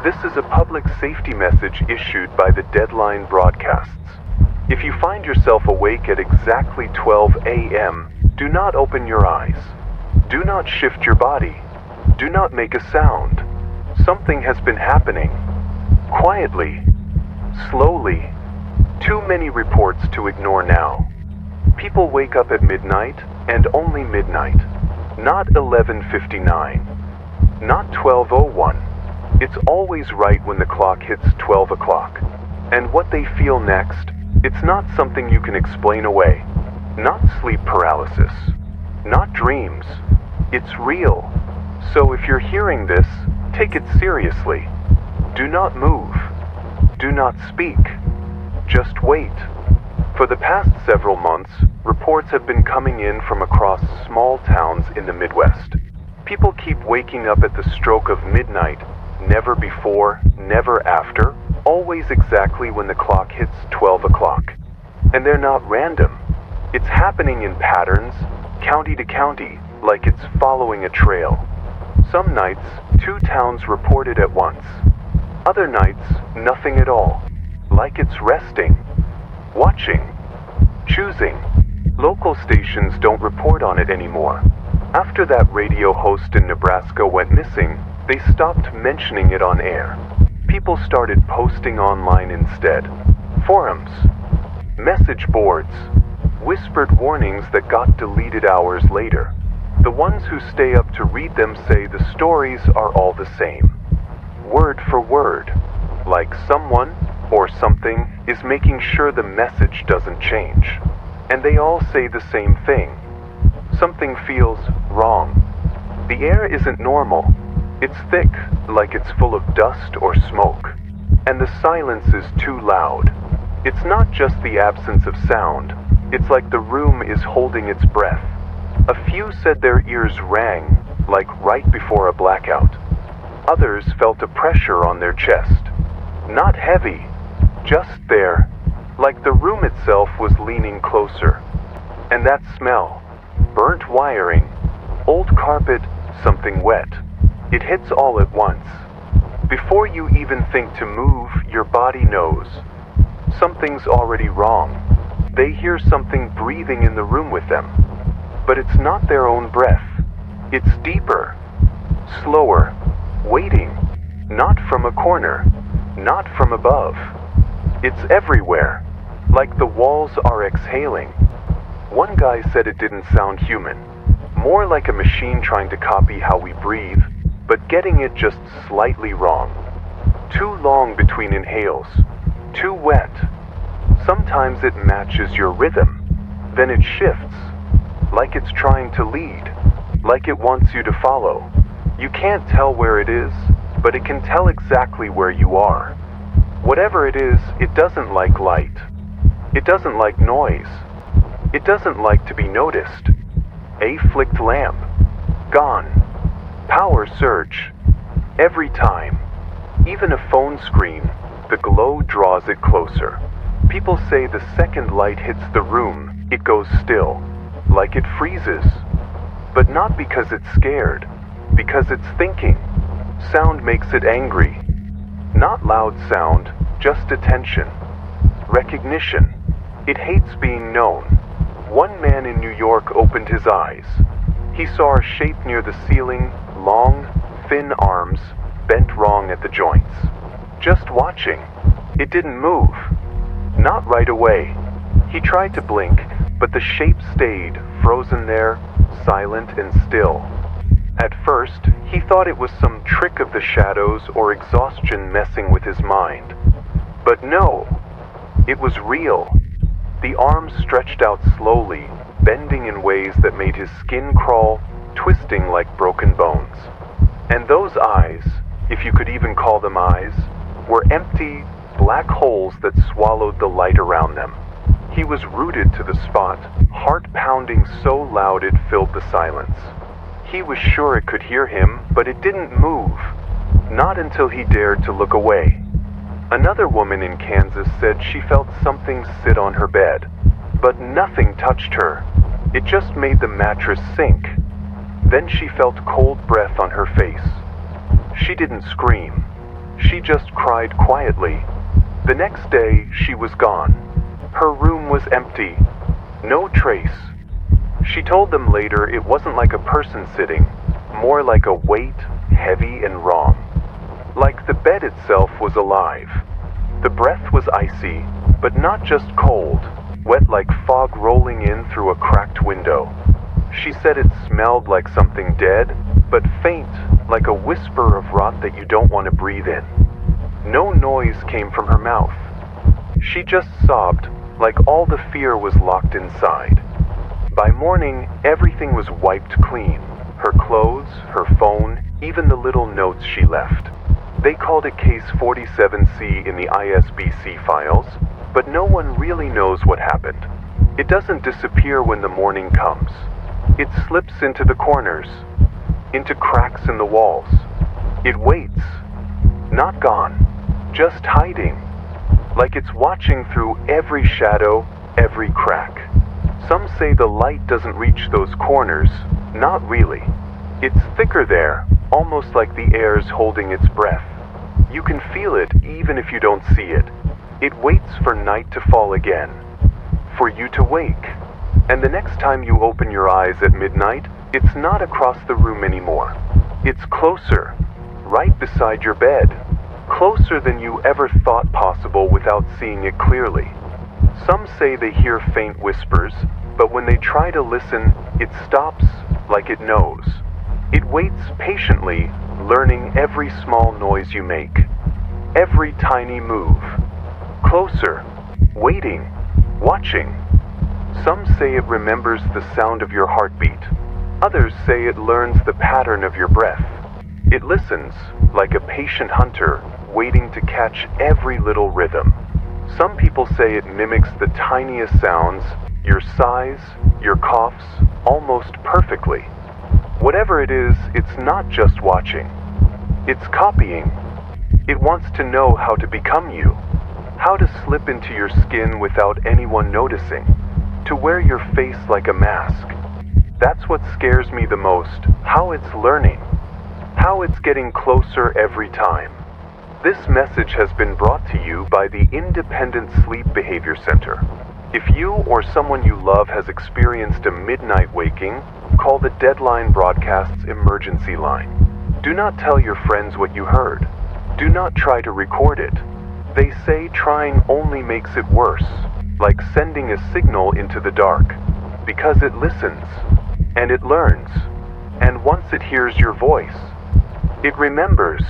This is a public safety message issued by the Deadline Broadcasts. If you find yourself awake at exactly 12 a.m., do not open your eyes. Do not shift your body. Do not make a sound. Something has been happening. Quietly. Slowly. Too many reports to ignore now. People wake up at midnight, and only midnight. Not 11:59. Not 12:01. It's always right when the clock hits 12 o'clock. And what they feel next, it's not something you can explain away. Not sleep paralysis. Not dreams. It's real. So if you're hearing this, take it seriously. Do not move. Do not speak. Just wait. For the past several months, reports have been coming in from across small towns in the Midwest. People keep waking up at the stroke of midnight, never before, never after, always exactly when the clock hits 12 o'clock. And they're not random. It's happening in patterns, county to county, like it's following a trail. Some nights, 2 towns report it at once. Other nights, nothing at all. Like it's resting, watching, choosing. Local stations don't report on it anymore. After that radio host in Nebraska went missing, they stopped mentioning it on air. People started posting online instead. Forums, message boards, whispered warnings that got deleted hours later. The ones who stay up to read them say the stories are all the same. Word for word, like someone or something is making sure the message doesn't change. And they all say the same thing. Something feels wrong. The air isn't normal. It's thick, like it's full of dust or smoke. And the silence is too loud. It's not just the absence of sound. It's like the room is holding its breath. A few said their ears rang, like right before a blackout. Others felt a pressure on their chest. Not heavy, just there, like the room itself was leaning closer. And that smell, burnt wiring, old carpet, something wet. It hits all at once. Before you even think to move, your body knows. Something's already wrong. They hear something breathing in the room with them. But it's not their own breath. It's deeper, slower, waiting, not from a corner, not from above. It's everywhere, like the walls are exhaling. One guy said it didn't sound human, more like a machine trying to copy how we breathe, but getting it just slightly wrong. Too long between inhales, too wet. Sometimes it matches your rhythm, then it shifts, like it's trying to lead, like it wants you to follow. You can't tell where it is, but it can tell exactly where you are. Whatever it is, it doesn't like light. It doesn't like noise. It doesn't like to be noticed. A flicked lamp. Gone. Power surge. Every time. Even a phone screen, the glow draws it closer. People say the second light hits the room, it goes still, like it freezes. But not because it's scared, because it's thinking. Sound makes it angry. Not loud sound, just attention. Recognition. It hates being known. One man in New York opened his eyes. He saw a shape near the ceiling, long, thin arms, bent wrong at the joints. Just watching. It didn't move. Not right away. He tried to blink, but the shape stayed, frozen there, silent and still. At first, he thought it was some trick of the shadows or exhaustion messing with his mind. But no, it was real. The arms stretched out slowly, bending in ways that made his skin crawl, twisting like broken bones. And those eyes, if you could even call them eyes, were empty, black holes that swallowed the light around them. He was rooted to the spot, heart pounding so loud it filled the silence. He was sure it could hear him, but it didn't move. Not until he dared to look away. Another woman in Kansas said she felt something sit on her bed, but nothing touched her. It just made the mattress sink. Then she felt cold breath on her face. She didn't scream. She just cried quietly. The next day, she was gone. Her room was empty. No trace. She told them later it wasn't like a person sitting, more like a weight, heavy and wrong. Like the bed itself was alive. The breath was icy, but not just cold, wet like fog rolling in through a cracked window. She said it smelled like something dead, but faint, like a whisper of rot that you don't want to breathe in. No noise came from her mouth. She just sobbed, like all the fear was locked inside. By morning, everything was wiped clean. Her clothes, her phone, even the little notes she left. They called it Case 47C in the ISBC files, but no one really knows what happened. It doesn't disappear when the morning comes. It slips into the corners, into cracks in the walls. It waits, not gone, just hiding, like it's watching through every shadow, every crack. Some say the light doesn't reach those corners. Not really. It's thicker there, almost like the air's holding its breath. You can feel it even if you don't see it. It waits for night to fall again, for you to wake. And the next time you open your eyes at midnight, it's not across the room anymore. It's closer, right beside your bed. Closer than you ever thought possible without seeing it clearly. Some say they hear faint whispers, but when they try to listen, it stops like it knows. It waits patiently, learning every small noise you make, every tiny move. Closer, waiting, watching. Some say it remembers the sound of your heartbeat. Others say it learns the pattern of your breath. It listens, like a patient hunter, waiting to catch every little rhythm. Some people say it mimics the tiniest sounds, your sighs, your coughs, almost perfectly. Whatever it is, it's not just watching. It's copying. It wants to know how to become you, how to slip into your skin without anyone noticing, to wear your face like a mask. That's what scares me the most, how it's learning, how it's getting closer every time. This message has been brought to you by the Independent Sleep Behavior Center. If you or someone you love has experienced a midnight waking, call the Deadline Broadcast's emergency line. Do not tell your friends what you heard. Do not try to record it. They say trying only makes it worse, like sending a signal into the dark, because it listens, and it learns, and once it hears your voice, it remembers.